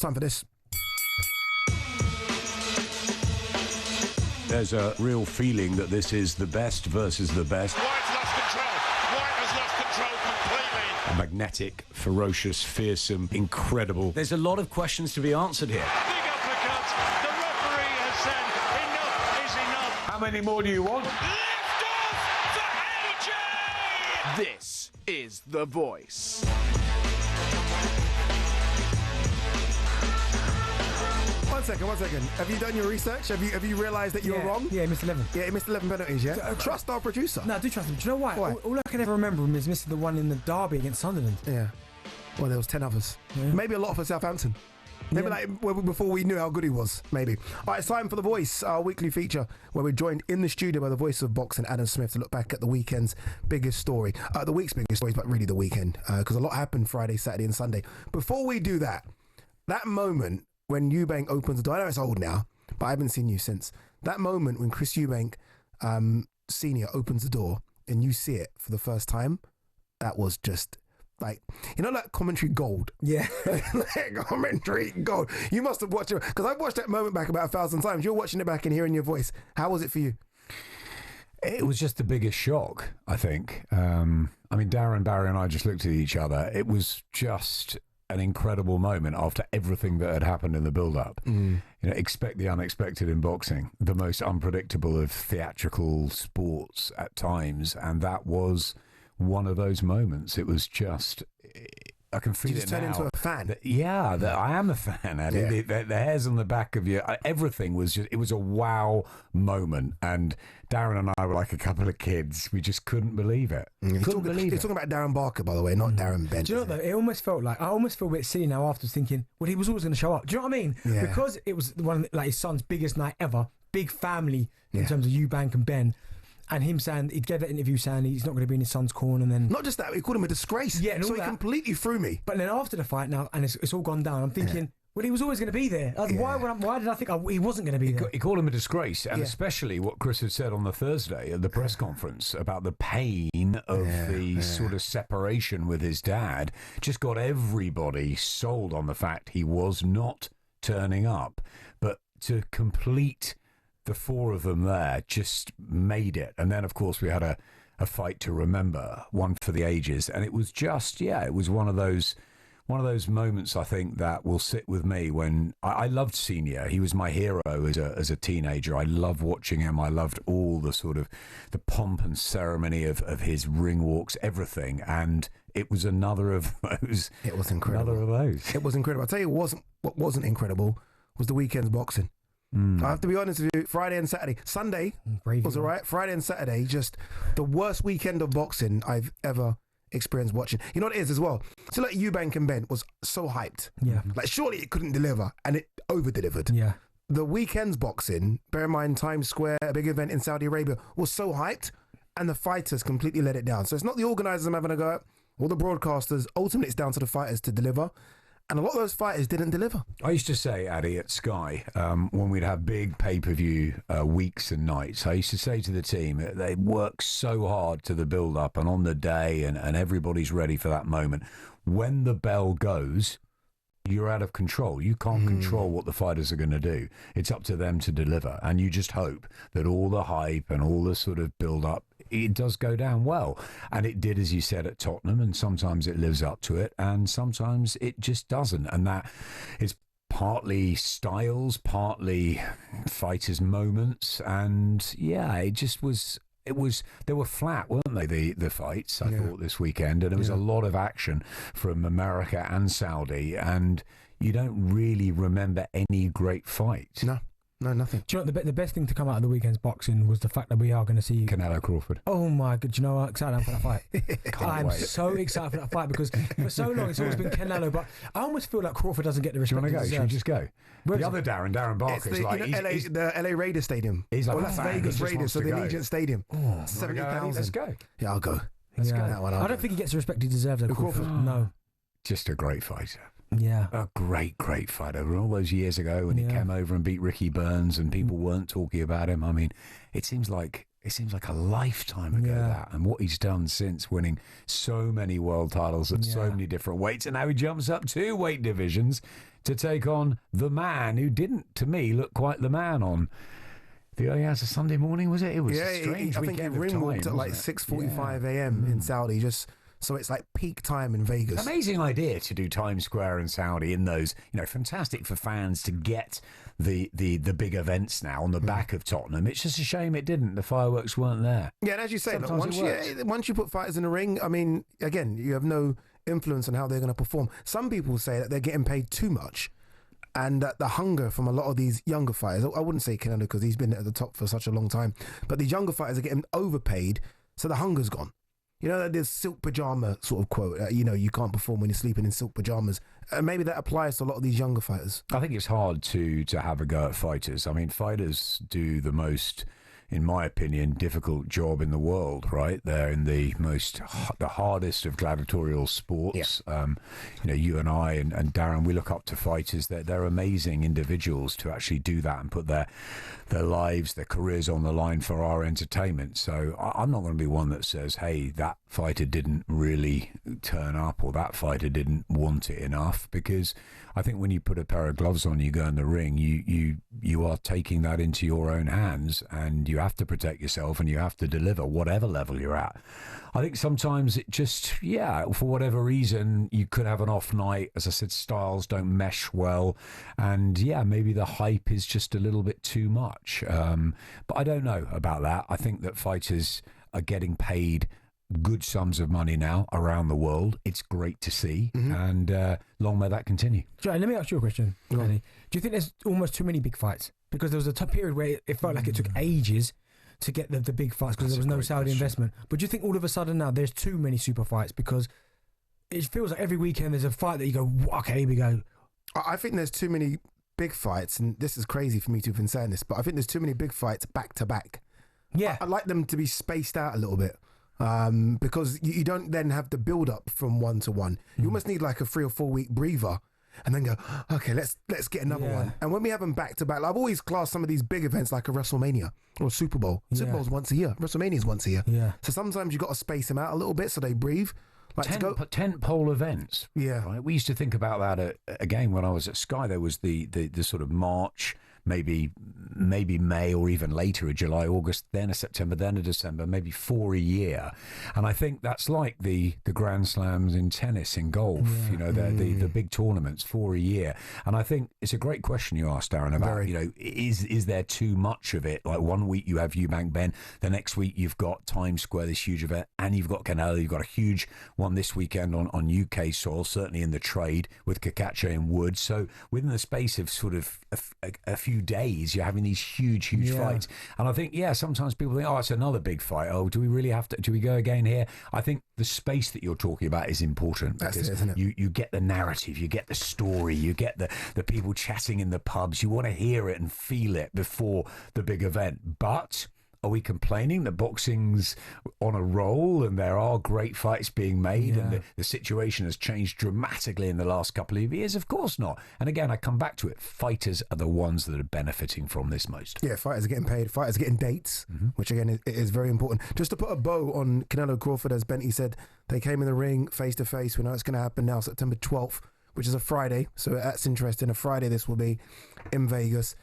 It's time for this. There's a real feeling that this is the best versus the best. White's lost control. White has lost control completely. A magnetic, ferocious, fearsome, incredible. There's a lot of questions to be answered here. Big uppercut. The referee has said enough is enough. How many more do you want? Lift off for AJ! This is The Voice. One second. Have you done your research? Have you realised that you were wrong? Yeah, he missed 11. Yeah, he missed 11 penalties, yeah? Trust our producer. No, I do trust him. Do you know why? Why? All I can ever remember him is missing the one in the derby against Sunderland. Yeah. Well, there was 10 others. Yeah. Maybe a lot for Southampton. Maybe before we knew how good he was, maybe. All right, it's time for The Voice, our weekly feature, where we're joined in the studio by the voice of boxing, Adam Smith, to look back at the weekend's biggest story. The week's biggest story, but really the weekend, because a lot happened Friday, Saturday and Sunday. Before we do that moment when Eubank opens the door, I know it's old now, but I haven't seen you since. That moment when Chris Eubank Senior opens the door and you see it for the first time, that was just... like, you know, like commentary gold. Yeah. Like commentary gold. You must have watched it, because I've watched that moment back about 1,000 times. You're watching it back and hearing your voice. How was it for you? It was just the biggest shock, I think. I mean, Darren, Barry and I just looked at each other. It was just an incredible moment after everything that had happened in the build-up. You know, expect the unexpected in boxing, the most unpredictable of theatrical sports at times, and that was one of those moments. It was just, I can feel you it just turn now. into a fan. I am a fan, Ade. Yeah. The hairs on the back of your, everything was just, it was a wow moment. And Darren and I were like a couple of kids. We just couldn't believe it. He's talking about Darren Barker, by the way, not Darren Bent. Do you know what, though? It almost felt like, I almost feel a bit silly now afterwards thinking, well, he was always going to show up. Do you know what I mean? Yeah. Because it was one of like his son's biggest night ever, big family in Yeah. terms of Eubank and Ben. And him saying, he gave that interview saying he's not going to be in his son's corner, and then... Not just that, he called him a disgrace. Yeah, and so all he that. completely threw me. But then after the fight now, and it's all gone down, I'm thinking, well, he was always going to be there. Why did I think he wasn't going to be there? He called him a disgrace, and especially what Chris had said on the Thursday at the press conference about the pain of the sort of separation with his dad just got everybody sold on the fact he was not turning up. But to complete the four of them there just made it. And then, of course, we had a fight to remember, one for the ages. And it was just, it was one of those moments, I think, that will sit with me when I loved Senior. He was my hero as a teenager. I loved watching him. I loved all the sort of the pomp and ceremony of his ring walks, everything. And it was another of those. It was incredible. Another of those. It was incredible. I'll tell you what wasn't incredible was the weekend's boxing. I have to be honest with you, Friday and Saturday. Sunday was all right. Friday and Saturday, just the worst weekend of boxing I've ever experienced watching. You know what it is as well? So like Eubank and Ben was so hyped. Yeah. Like surely it couldn't deliver, and it over-delivered. Yeah. The weekend's boxing, bear in mind Times Square, a big event in Saudi Arabia, was so hyped, and the fighters completely let it down. So it's not the organisers I'm having a go at, or the broadcasters. Ultimately, it's down to the fighters to deliver. And a lot of those fighters didn't deliver. I used to say, Ade, at Sky, when we'd have big pay-per-view weeks and nights, I used to say to the team, they work so hard to the build-up and on the day, and everybody's ready for that moment. When the bell goes, you're out of control. You can't control what the fighters are going to do. It's up to them to deliver. And you just hope that all the hype and all the sort of build-up, it does go down well. And it did, as you said, at Tottenham, and sometimes it lives up to it, and sometimes it just doesn't. And that is partly styles, partly fighters' moments, and it just was... they were flat, weren't they, the fights, I thought, this weekend, and there was a lot of action from America and Saudi, and you don't really remember any great fight. No, nothing. Do you know what, the best thing to come out of the weekend's boxing was the fact that we are going to see Canelo Crawford. Oh my God, do you know how excited I am for that fight? I'm wait. so excited for that fight, because for so long it's always been Canelo, but I almost feel like Crawford doesn't get the Do you respect want to he go? Should we deserves. just go? Where's The other Darren Barker, It's is the, like... the LA Raiders Stadium. He's like or a Las fan. Vegas He just Raiders, wants so to the go. Allegiant Stadium. Wanna go? 70,000. Let's go. Yeah, I'll go. Yeah. That one, I don't think he gets the respect he deserves, though, Crawford. No. Just a great fighter. Yeah. A great fighter. All those years ago when he came over and beat Ricky Burns and people weren't talking about him. I mean, it seems like a lifetime ago, that, and what he's done since, winning so many world titles at so many different weights, and now he jumps up 2 weight divisions to take on the man who didn't, to me, look quite the man on the early hours of Sunday morning, was it? It was a strange I think he weekend of ring time, walked at like wasn't it? 6:45 a.m. in Saudi, just so it's like peak time in Vegas. Amazing idea to do Times Square in Saudi in those, fantastic for fans to get the big events now on the back of Tottenham. It's just a shame it didn't. The fireworks weren't there. Yeah, and as you say, look, Sometimes once you put fighters in the ring, I mean, again, you have no influence on how they're going to perform. Some people say that they're getting paid too much, and that the hunger from a lot of these younger fighters, I wouldn't say Canelo because he's been at the top for such a long time, but these younger fighters are getting overpaid, so the hunger's gone. You know, there's silk pajama sort of quote, you can't perform when you're sleeping in silk pajamas. And maybe that applies to a lot of these younger fighters. I think it's hard to have a go at fighters. I mean, fighters do the most, in my opinion, difficult job in the world, right? They're in the hardest of gladiatorial sports. Yeah. You and I and Darren, we look up to fighters. They're amazing individuals to actually do that and put their lives, their careers on the line for our entertainment. So I'm not going to be one that says, hey, that fighter didn't really turn up or that fighter didn't want it enough, because I think when you put a pair of gloves on, you go in the ring, you are taking that into your own hands, and you have to protect yourself and you have to deliver whatever level you're at. I think sometimes it just, for whatever reason, you could have an off night. As I said, styles don't mesh well, and maybe the hype is just a little bit too much. But I don't know about that. I think that fighters are getting paid good sums of money now around the world. It's great to see, and long may that continue. Joe, let me ask you a question, Andy. Do you think there's almost too many big fights? Because there was a period where it felt like it took ages to get the big fights because there was no Saudi investment. But do you think all of a sudden now there's too many super fights? Because it feels like every weekend there's a fight that you go, okay, here we go. I think there's too many big fights, and this is crazy for me to have been saying this, but I think there's too many big fights back to back. Yeah. I'd like them to be spaced out a little bit. Because you don't then have the build up from one to one. You almost need like a 3 or 4 week breather and then go, okay, let's get another one. And when we have them back to back, I've always classed some of these big events like a WrestleMania or a Super Bowl. Super Bowl's once a year. WrestleMania's once a year. Yeah. So sometimes you got to space them out a little bit so they breathe. Like Tent pole events. Yeah. Right? We used to think about that again when I was at Sky. There was the sort of March, maybe May or even later, a July, August, then a September, then a December, maybe 4 a year. And I think that's like the Grand Slams in tennis, in golf, the big tournaments, 4 a year. And I think it's a great question you asked, Darren, about, is there too much of it? Like one week you have Eubank Ben, the next week you've got Times Square, this huge event, and you've got Canelo, you've got a huge one this weekend on UK soil, certainly in the trade with Kakache and Woods. So within the space of sort of a few days, you're having these huge fights. And I think, sometimes people think, it's another big fight. Oh, do we really have to, do we go again here? I think the space that you're talking about is important. That's because it, isn't it? You get the narrative, you get the story, you get the people chatting in the pubs. You want to hear it and feel it before the big event. But are we complaining that boxing's on a roll and there are great fights being made and the situation has changed dramatically in the last couple of years? Of course not. And again, I come back to it. Fighters are the ones that are benefiting from this most. Yeah, fighters are getting paid. Fighters are getting dates, which again is very important. Just to put a bow on Canelo Crawford, as Benty said, they came in the ring face to face. We know it's going to happen now, September 12th, which is a Friday. So that's interesting. A Friday this will be in Vegas.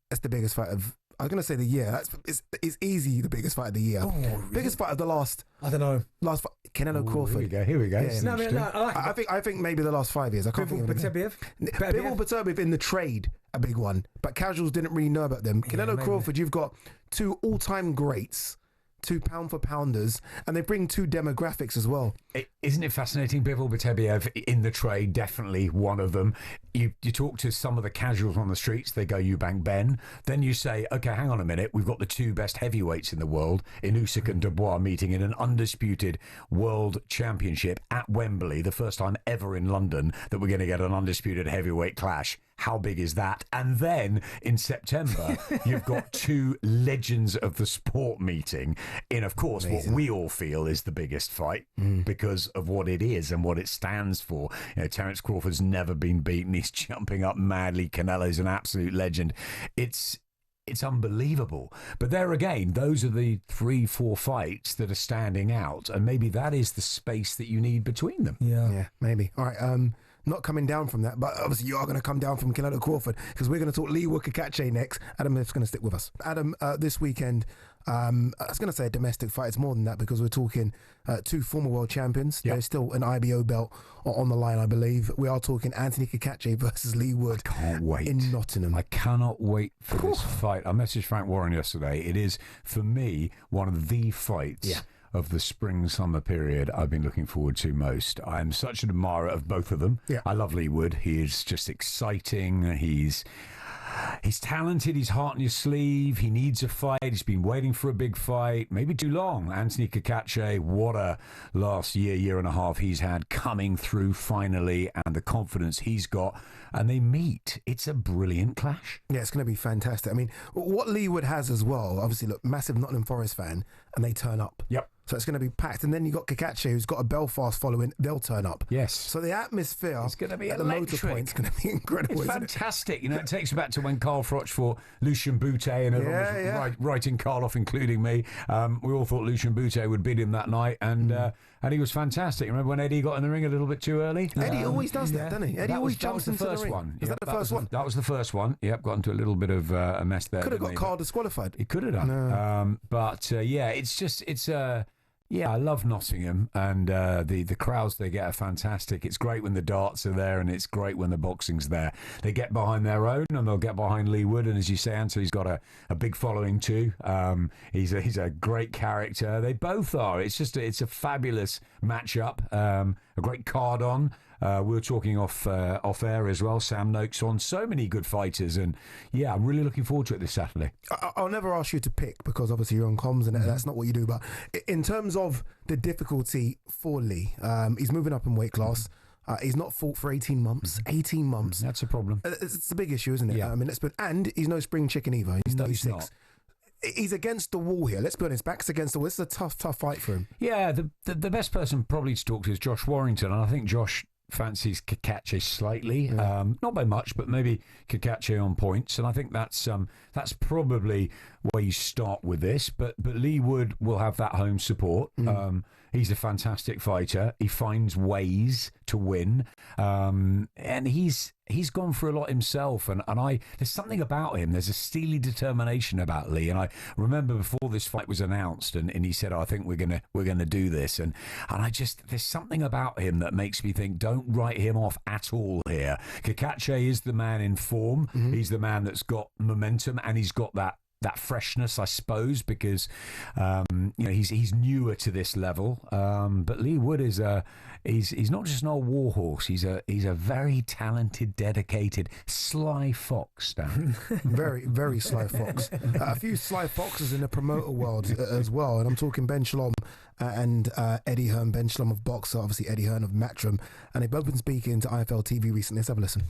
That's the biggest fight of, I was going to say the year. It's easy the biggest fight of the year. Oh, biggest fight of the last. I don't know. Last fight, Canelo Crawford. Here we go. Yeah. No, I like it. I think maybe the last 5 years. I can't think of anything. Bivol Beterbiev in the trade, a big one, but casuals didn't really know about them. Canelo Crawford, you've got 2 all-time greats, 2 pound for pounders, and they bring 2 demographics as well. Isn't it fascinating? Bivol Beterbiev in the trade, definitely one of them. You talk to some of the casuals on the streets, they go Eubank Ben. Then you say, okay, hang on a minute, we've got the 2 best heavyweights in the world, in Usyk and Dubois, meeting in an undisputed world championship at Wembley, the first time ever in London that we're going to get an undisputed heavyweight clash. How big is that? And then in September, you've got 2 legends of the sport meeting in, of course, what we all feel is the biggest fight because of what it is and what it stands for. Terence Crawford's never been beaten. He's jumping up madly. Canelo's an absolute legend. It's unbelievable. But there again, those are the 3-4 fights that are standing out. And maybe that is the space that you need between them. Yeah, maybe. All right. not coming down from that, but obviously you are going to come down from Canelo Crawford because we're going to talk Lee Wood-Kakache next. Adam is going to stick with us. Adam, this weekend, I was going to say a domestic fight. It's more than that because we're talking two former world champions. Yep. There's still an IBO belt on the line, I believe. We are talking Anthony Kakache versus Lee Wood. I can't wait. In Nottingham. I cannot wait for this fight. I messaged Frank Warren yesterday. It is, for me, one of the fights of the spring-summer period I've been looking forward to most. I'm such an admirer of both of them. Yeah. I love Lee Wood. He is just exciting. He's talented. He's heart on your sleeve. He needs a fight. He's been waiting for a big fight, maybe too long. Anthony Kakache, what a last year and a half he's had coming through finally, and the confidence he's got. And they meet. It's a brilliant clash. Yeah, it's going to be fantastic. I mean, what Lee Wood has as well, obviously, look, massive Nottingham Forest fan, and they turn up. Yep. So it's going to be packed. And then you got Kakache, who's got a Belfast following. They'll turn up. Yes. So the atmosphere it's going to be at the Motor Point's going to be incredible. It's fantastic. You know, it takes you back to when Carl Froch fought Lucien Boutte and everyone was writing Carl off, including me. We all thought Lucien Boutte would beat him that night, and he was fantastic. Remember when Eddie got in the ring a little bit too early? Eddie always does that, doesn't he? Eddie always jumps into the ring. One. Was that the first one? That was the first one. Yep, got into a little bit of a mess there. Could have got Carl disqualified. He could have done. No. I love Nottingham, and the crowds they get are fantastic. It's great when the darts are there, and it's great when the boxing's there. They get behind their own, and they'll get behind Lee Wood. And as you say, Anthony's got a big following too. He's a great character. They both are. It's a fabulous matchup. A great card on. We were talking off air as well. Sam Noakes on. So many good fighters, and I'm really looking forward to it this Saturday. I'll never ask you to pick because obviously you're on comms and that's not what you do. But in terms of the difficulty for Lee, he's moving up in weight class. He's not fought for 18 months. 18 months. That's a problem. It's a big issue, isn't it? Yeah. I mean, and he's no spring chicken either. He's 36. He's against the wall here. Let's be honest. Back's against the wall. This is a tough fight for him. Yeah, the best person probably to talk to is Josh Warrington, and I think Josh fancies Kakache slightly, not by much, but maybe Kakache on points, and I think that's probably where you start with this. But Lee Wood will have that home support. He's a fantastic fighter. He finds ways to win, and he's gone through a lot himself. And there's something about him. There's a steely determination about Lee. And I remember before this fight was announced, and he said, "I think we're gonna do this." And there's something about him that makes me think, don't write him off at all here. Kakache is the man in form. He's the man that's got momentum, and he's got that freshness, I suppose, because he's newer to this level. But Lee Wood is he's not just an old warhorse. He's a very talented, dedicated, sly fox, Dan. Very, very sly fox. A few sly foxes in the promoter world as well, and I'm talking Ben Shalom and Eddie Hearn. Ben Shalom of Boxer, obviously Eddie Hearn of Matchroom, and they've both been speaking to IFL TV recently. Let's have a listen.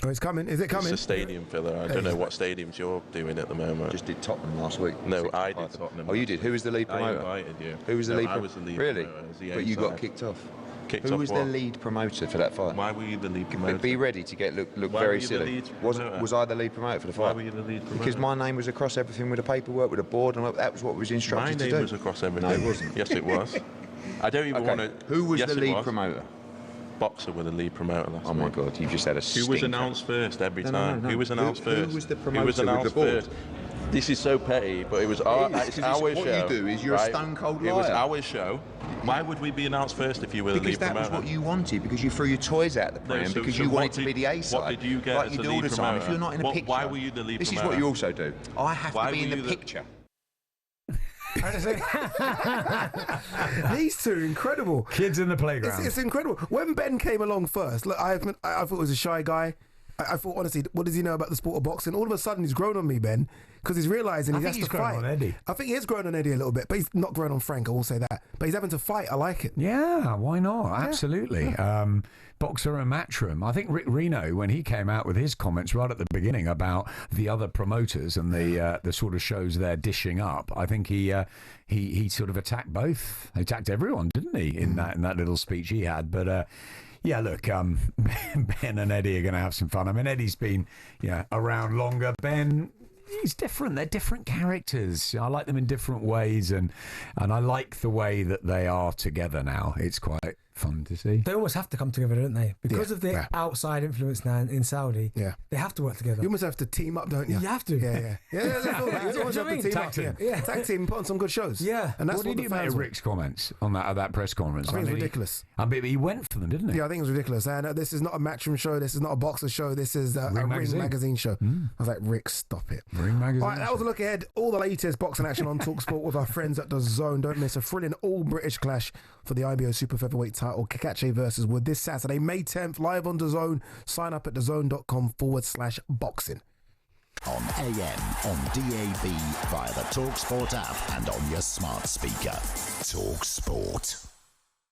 Oh, it's coming. Is it coming? It's a stadium filler. I don't know what stadiums you're doing at the moment. Just did Tottenham last week. No, I did Tottenham. Oh, you did? Who was the lead promoter? I invited you. Who was the lead promoter? I was the lead really? promoter. But you got kicked off. Kicked Who off was what? the lead promoter for that fight? Why were you the lead promoter? Be ready to look Why very were you silly. the lead promoter? Was I the lead promoter for the fight? Why were you the lead promoter? Because my name was across everything with the paperwork, with the board, and that was what was instructed to do. My name was across everything. No, it wasn't. Yes, it was. I don't even want to... Who was the lead promoter? Boxer were the lead promoter last week. Oh my God, you just had a stinker. Who was announced first every time? No. Who was announced first? Who was the promoter Who was announced with the board? first? This is so petty, but it was our show. What you do is you're a stone cold liar. It was our show. Why would we be announced first if you were the lead promoter? Because that was what you wanted, because you threw your toys out the pram, because you wanted to be the A-side. What did you get like as you the do all lead the time. promoter? If you're not in a picture... Why were you the lead this promoter? This is what you also do. I have to be in the picture. These two, incredible. Kids in the playground. It's incredible. When Ben came along first, look, I thought he was a shy guy. I thought, honestly, what does he know about the sport of boxing? All of a sudden, he's grown on me, Ben, because he's realising he has to fight. Grown on Eddie. I think he has grown on Eddie a little bit, but he's not grown on Frank, I will say that. But he's having to fight. I like it. Yeah, why not? Absolutely. Yeah. Boxer and Matchroom. I think Rick Reno, when he came out with his comments right at the beginning about the other promoters and the sort of shows they're dishing up, I think he sort of attacked both. He attacked everyone, didn't he, in that little speech he had? But yeah, look, Ben and Eddie are going to have some fun. I mean, Eddie's been around longer. Ben, it's different. They're different characters. I like them in different ways, and I like the way that they are together now. It's quite fun to see. They almost have to come together, don't they? Because of the outside influence now in Saudi. Yeah. They have to work together. You almost have to team up, don't you? You have to. Yeah. That's all that. You almost have to team Tag up. team. Yeah. Tag team, put on some good shows. Yeah. And that's What did you make of Rick's comments on that press conference? I think it's ridiculous. He went for them, didn't he? Yeah, I think it's ridiculous. And this is not a Matchroom show. This is not a boxer show. This is a Ring Magazine show. I was like, Rick, stop it. Ring Magazine. All right, that was a look ahead. All the latest boxing action on talkSPORT with our friends at The Zone. Don't miss a thrilling all-British clash for the IBO Super Featherweight title. Kakache versus Wood this Saturday, May 10th, live on The Zone. Sign up at thezone.com/boxing. On AM, on DAB, via the talkSPORT app and on your smart speaker. talkSPORT.